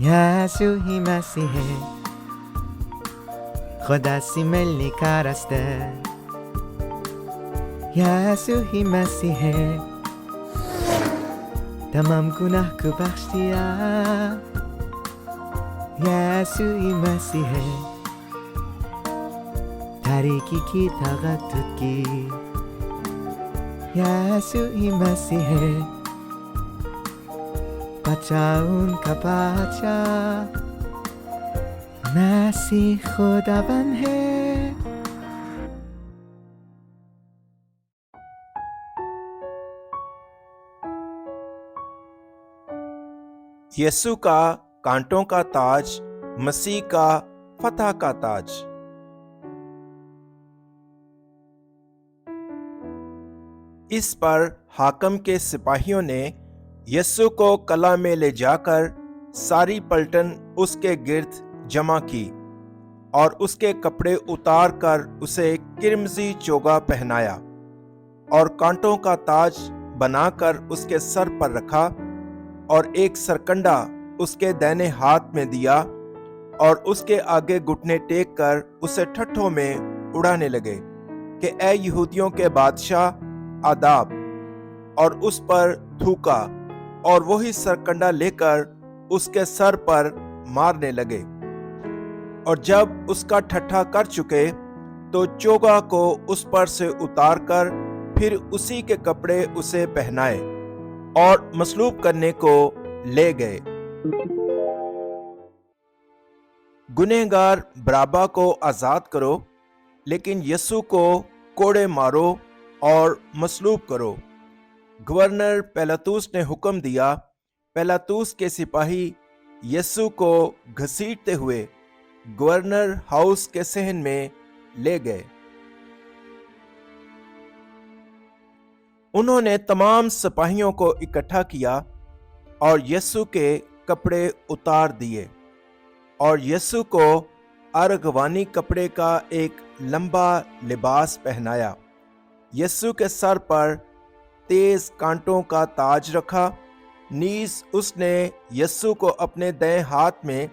یسوع ہی مسیح ہے، خدا سے ملنے کا راستہ، یسوع ہی مسیح ہے، تمام گناہ کو بخش دیا، یسوع ہی مسیح ہے، تاریکی کی طاقت ٹوٹ گئی، یسوع ہی مسیح ہے، بادشاہ ان کا بادشاہ، مسیح خداوند ہے۔ یسوع کا کانٹوں کا تاج، مسیح کا فتح کا تاج۔ اس پر حاکم کے سپاہیوں نے یسوع کو قلعہ میں لے جا کر ساری پلٹن اس کے گرد جمع کی اور اس کے کپڑے اتار کر اسے کرمزی چوگا پہنایا اور کانٹوں کا تاج بنا کر اس کے سر پر رکھا اور ایک سرکنڈا اس کے دائنے ہاتھ میں دیا اور اس کے آگے گھٹنے ٹیک کر اسے ٹھٹھوں میں اڑانے لگے کہ اے یہودیوں کے بادشاہ آداب، اور اس پر تھوکا اور وہی سرکنڈا لے کر اس کے سر پر مارنے لگے، اور جب اس کا ٹھٹھا کر چکے تو چوگا کو اس پر سے اتار کر پھر اسی کے کپڑے اسے پہنائے اور مصلوب کرنے کو لے گئے۔ گنہگار برابا کو آزاد کرو، لیکن یسوع کو کوڑے مارو اور مصلوب کرو۔ گورنر پیلاطس نے حکم دیا۔ پیلاطس کے سپاہی یسوع کو گھسیٹتے ہوئے گورنر ہاؤس کے صحن میں لے گئے۔ انہوں نے تمام سپاہیوں کو اکٹھا کیا اور یسوع کے کپڑے اتار دیے اور یسوع کو ارغوانی کپڑے کا ایک لمبا لباس پہنایا۔ یسوع کے سر پر تیز کانٹوں کا تاج رکھا، نیز اس نے یسوع کو اپنے دائیں ہاتھ میں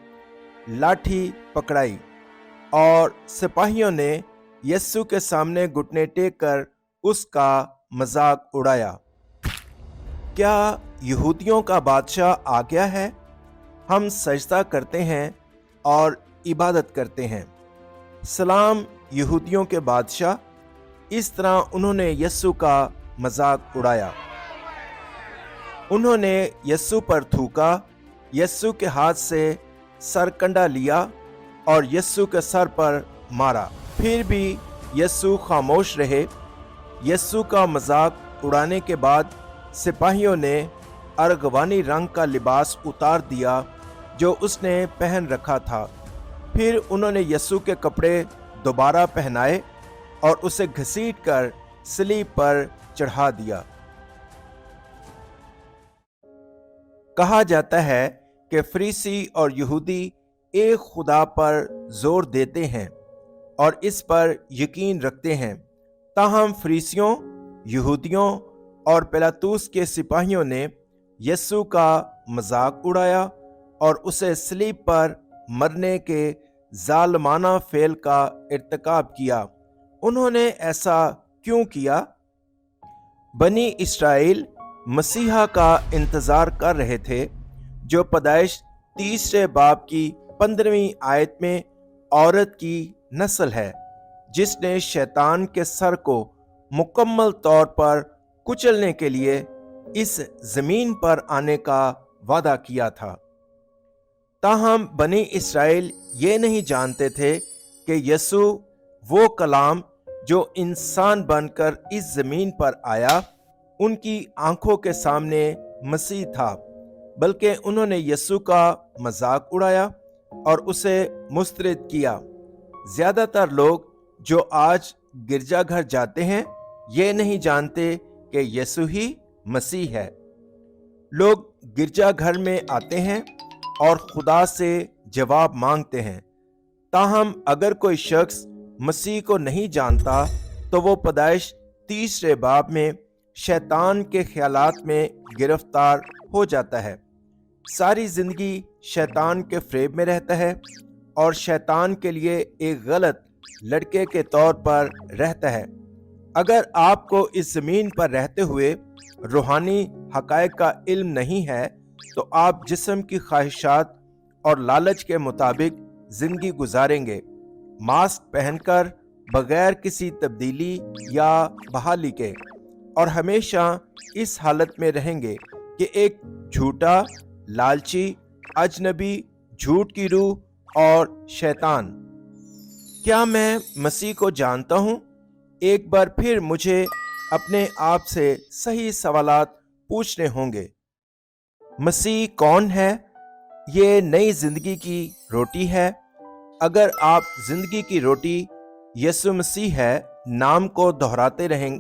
لاٹھی پکڑائی اور سپاہیوں نے یسوع کے سامنے گھٹنے ٹیک کر اس کا مذاق اڑایا۔ کیا یہودیوں کا بادشاہ آ گیا ہے؟ ہم سجدہ کرتے ہیں اور عبادت کرتے ہیں۔ سلام یہودیوں کے بادشاہ۔ اس طرح انہوں نے یسوع کا مذاق اڑایا۔ انہوں نے یسوع پر تھوکا، یسوع کے ہاتھ سے سرکنڈا لیا اور یسوع کے سر پر مارا، پھر بھی یسوع خاموش رہے۔ یسوع کا مذاق اڑانے کے بعد سپاہیوں نے ارغوانی رنگ کا لباس اتار دیا جو اس نے پہن رکھا تھا، پھر انہوں نے یسوع کے کپڑے دوبارہ پہنائے اور اسے گھسیٹ کر صلیب پر چڑھا دیا۔ کہا جاتا ہے کہ فریسی اور یہودی ایک خدا پر زور دیتے ہیں اور اس پر یقین رکھتے ہیں، تاہم فریسیوں، یہودیوں اور پیلاطس کے سپاہیوں نے یسوع کا مذاق اڑایا اور اسے صلیب پر مرنے کے ظالمانہ فعل کا ارتکاب کیا۔ انہوں نے ایسا کیوں کیا؟ بنی اسرائیل مسیحا کا انتظار کر رہے تھے، جو پیدائش 3 باب کی 15ویں آیت میں عورت کی نسل ہے، جس نے شیطان کے سر کو مکمل طور پر کچلنے کے لیے اس زمین پر آنے کا وعدہ کیا تھا۔ تاہم بنی اسرائیل یہ نہیں جانتے تھے کہ یسوع وہ کلام جو انسان بن کر اس زمین پر آیا ان کی آنکھوں کے سامنے مسیح تھا، بلکہ انہوں نے یسوع کا مذاق اڑایا اور اسے مسترد کیا۔ زیادہ تر لوگ جو آج گرجا گھر جاتے ہیں یہ نہیں جانتے کہ یسوع ہی مسیح ہے۔ لوگ گرجا گھر میں آتے ہیں اور خدا سے جواب مانگتے ہیں، تاہم اگر کوئی شخص مسیح کو نہیں جانتا تو وہ پیدائش 3 باب میں شیطان کے خیالات میں گرفتار ہو جاتا ہے۔ सारी जिंदगी शैतान के फ्रेब में रहता है और शैतान के लिए एक गलत लड़के के तौर पर रहता है। अगर आपको इस जमीन पर रहते हुए रूहानी हकायक का इल्म नहीं है तो आप जिस्म की ख्वाहिशात और लालच के मुताबिक जिंदगी गुजारेंगे, मास्क पहनकर बगैर किसी तब्दीली या बहाली के, और हमेशा इस हालत में रहेंगे कि एक झूठा, लालची, अजनबी, झूठ की रूह और शैतान। क्या मैं मसीह को जानता हूँ? एक बार फिर मुझे अपने आप से सही सवालात पूछने होंगे। मसीह कौन है? ये नई जिंदगी की रोटी है। अगर आप जिंदगी की रोटी यीशु मसीह है नाम को दोहराते रहें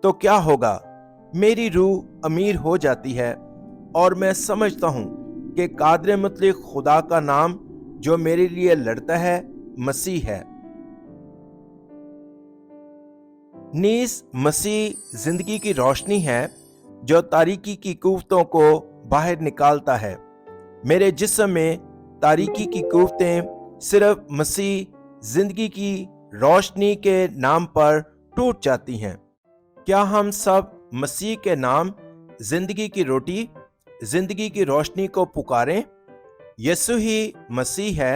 तो क्या होगा? मेरी रूह अमीर हो जाती है और मैं समझता हूँ कि कादिर मुतलक खुदा का नाम जो मेरे लिए लड़ता है मसीह है। नीस मसीह जिंदगी की रोशनी है जो तारीकी की कुव्वतों को बाहर निकालता है। मेरे जिस्म में तारीकी की कुव्वतें सिर्फ मसीह जिंदगी की रोशनी के नाम पर टूट जाती हैं। क्या हम सब मसीह के नाम जिंदगी की रोटी, जिंदगी की रोशनी को पुकारें? यीशु ही मसीह है।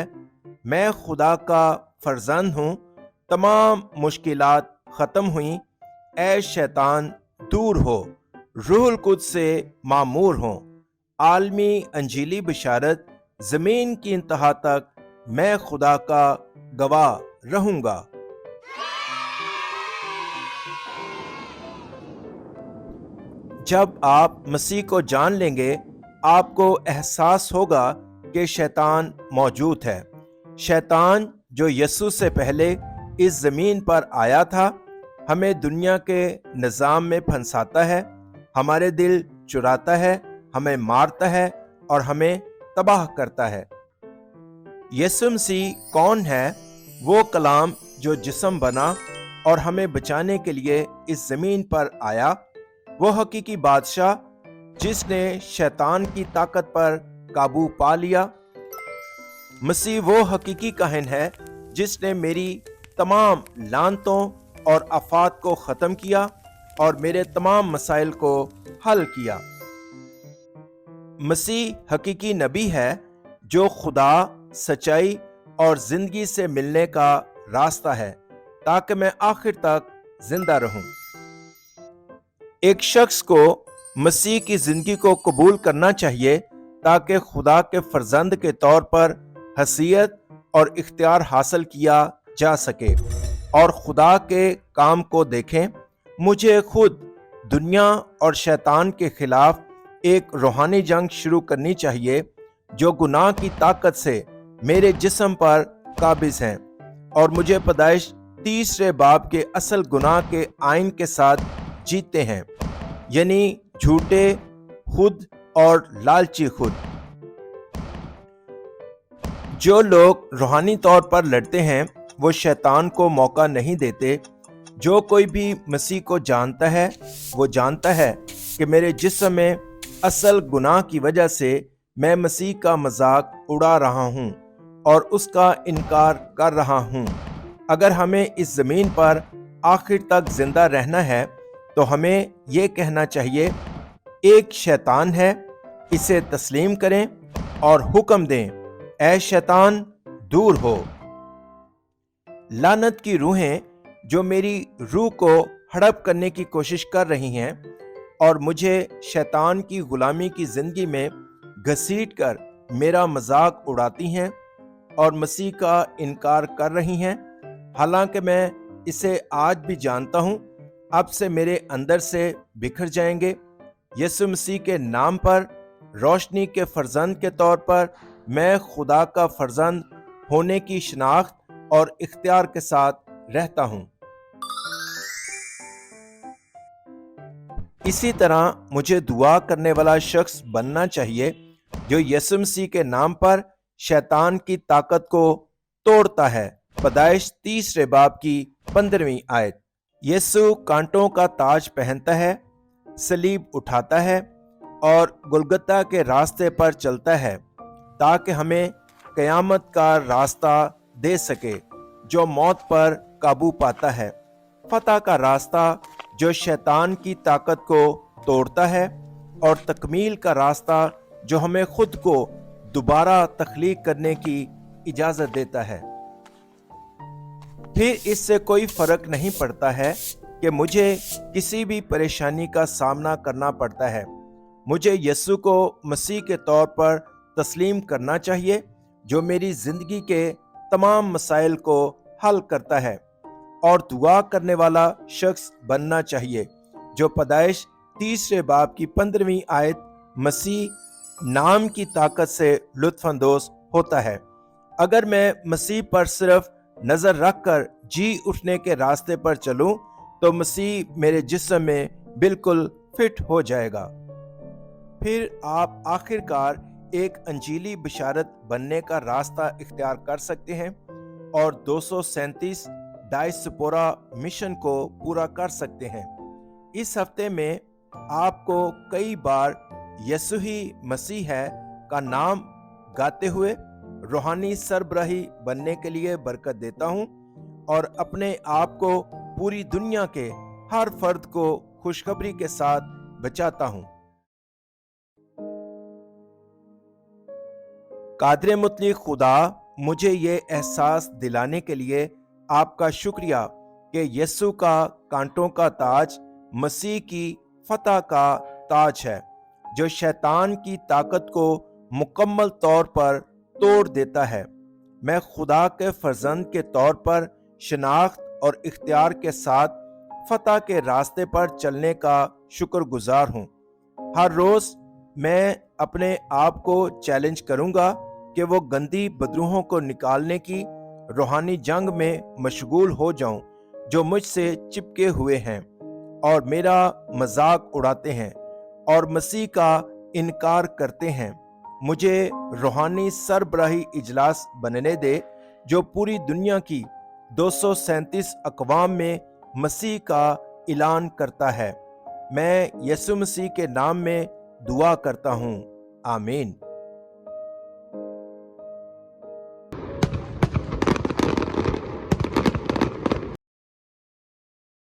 मैं खुदा का फर्जंद हूँ। तमाम मुश्किलात ख़त्म हुई। ऐ शैतान दूर हो, रूहुल कुद्स से मामूर हो। आलमी अंजीली बिशारत ज़मीन की इंतहा तक मैं खुदा का गवाह रहूँगा। जब आप मसीह को जान लेंगे आपको एहसास होगा कि शैतान मौजूद है। शैतान जो यीशु से पहले इस ज़मीन पर आया था, हमें दुनिया के निज़ाम में फंसाता है, हमारे दिल चुराता है, हमें मारता है और हमें तबाह करता है। यीशु मसीह कौन है? वो कलाम जो जिस्म बना और हमें बचाने के लिए इस ज़मीन पर आया। वो हकीकी बादशाह जिसने शैतान की ताकत पर काबू पा लिया। मसीह वो हकीकी काहिन है जिसने मेरी तमाम लानतों और आफात को ख़त्म किया और मेरे तमाम मसाइल को हल किया। मसीह हकीकी नबी है जो खुदा, सच्चाई और ज़िंदगी से मिलने का रास्ता है ताकि मैं आखिर तक जिंदा रहूं। एक शख्स को मसीह की ज़िंदगी को कबूल करना चाहिए ताकि खुदा के फर्जंद के तौर पर हैसियत और इख्तियार हासिल किया जा सके और खुदा के काम को देखें। मुझे खुद दुनिया और शैतान के खिलाफ एक रूहानी जंग शुरू करनी चाहिए जो गुनाह की ताकत से मेरे जिस्म पर काबिज हैं और मुझे पैदाइश 3 बाब के असल गुनाह के आइन के साथ जीते हैं, यानी झूठे खुद और लालची खुद। जो लोग रूहानी तौर पर लड़ते हैं वो शैतान को मौका नहीं देते। जो कोई भी मसीह को जानता है वो जानता है कि मेरे जिस्म में असल गुनाह की वजह से मैं मसीह का मजाक उड़ा रहा हूँ और उसका इनकार कर रहा हूँ। अगर हमें इस ज़मीन पर आखिर तक जिंदा रहना है तो हमें ये कहना चाहिए, एक शैतान है, इसे तस्लीम करें और हुक्म दें, ऐ शैतान दूर हो। लानत की रूहें जो मेरी रूह को हड़प करने की कोशिश कर रही हैं और मुझे शैतान की गुलामी की जिंदगी में घसीट कर मेरा मजाक उड़ाती हैं और मसीह का इनकार कर रही हैं, हालांकि मैं इसे आज भी जानता हूँ, अब से मेरे अंदर से बिखर जाएंगे। यीशु मसीह के नाम पर रोशनी के फर्जंद के तौर पर मैं खुदा का फर्जंद होने की शनाख्त और इख्तियार के साथ रहता हूँ। इसी तरह मुझे दुआ करने वाला शख्स बनना चाहिए जो यीशु मसीह के नाम पर शैतान की ताकत को तोड़ता है। पैदाइश 3 बाब की 15वीं आयत। यीशु कांटों का ताज पहनता है, सलीब उठाता है, और गुलगता के रास्ते पर चलता है ताकि हमें क़यामत का रास्ता दे सके जो मौत पर काबू पाता है, फतह का रास्ता जो शैतान की ताकत को तोड़ता है, और तकमील का रास्ता जो हमें खुद को दोबारा तख्लीक करने की इजाज़त देता है। फिर इससे कोई फ़र्क नहीं पड़ता है कि मुझे किसी भी परेशानी का सामना करना पड़ता है, मुझे यीशु को मसीह के तौर पर तस्लीम करना चाहिए जो मेरी ज़िंदगी के तमाम मसाइल को हल करता है, और दुआ करने वाला शख्स बनना चाहिए जो पैदाइश 3 बाब की 15वीं आयत मसीह नाम की ताकत से लुत्फ़अंदोज़ होता है। अगर मैं मसीह पर सिर्फ नज़र रख कर जी उठने के रास्ते पर चलूं तो मसीह मेरे जिस्म में बिल्कुल फिट हो जाएगा। फिर आप आखिरकार एक अंजीली बिशारत बनने का रास्ता इख्तियार कर सकते हैं और 237 डायस्पोरा मिशन को पूरा कर सकते हैं। इस हफ्ते में आपको कई बार यीशु ही मसीह है का नाम गाते हुए रूहानी सरबराही बनने के लिए बरकत देता हूं और अपने आप को पूरी दुनिया के हर फर्द को खुशखबरी के साथ बचाता हूं। कादर मुतलक खुदा, मुझे ये एहसास दिलाने के लिए आपका शुक्रिया कि यीशु का कांटों का ताज मसीह की फतह का ताज है जो शैतान की ताकत को मुकम्मल तौर पर तोड़ देता है। मैं खुदा के फर्जंद के तौर पर शनाख्त और इख्तियार के साथ फतह के रास्ते पर चलने का शुक्रगुजार हूँ। हर रोज़ मैं अपने आप को चैलेंज करूँगा कि वो गंदी बदरूहों को निकालने की रूहानी जंग में मशगूल हो जाऊं जो मुझसे चिपके हुए हैं और मेरा मजाक उड़ाते हैं और मसीह का इनकार करते हैं। मुझे रूहानी सरबराही इजलास बनने दे जो पूरी दुनिया की 237 अक़वाम में मसीह का ऐलान करता है। मैं यीशु मसीह के नाम में दुआ करता हूँ, आमीन।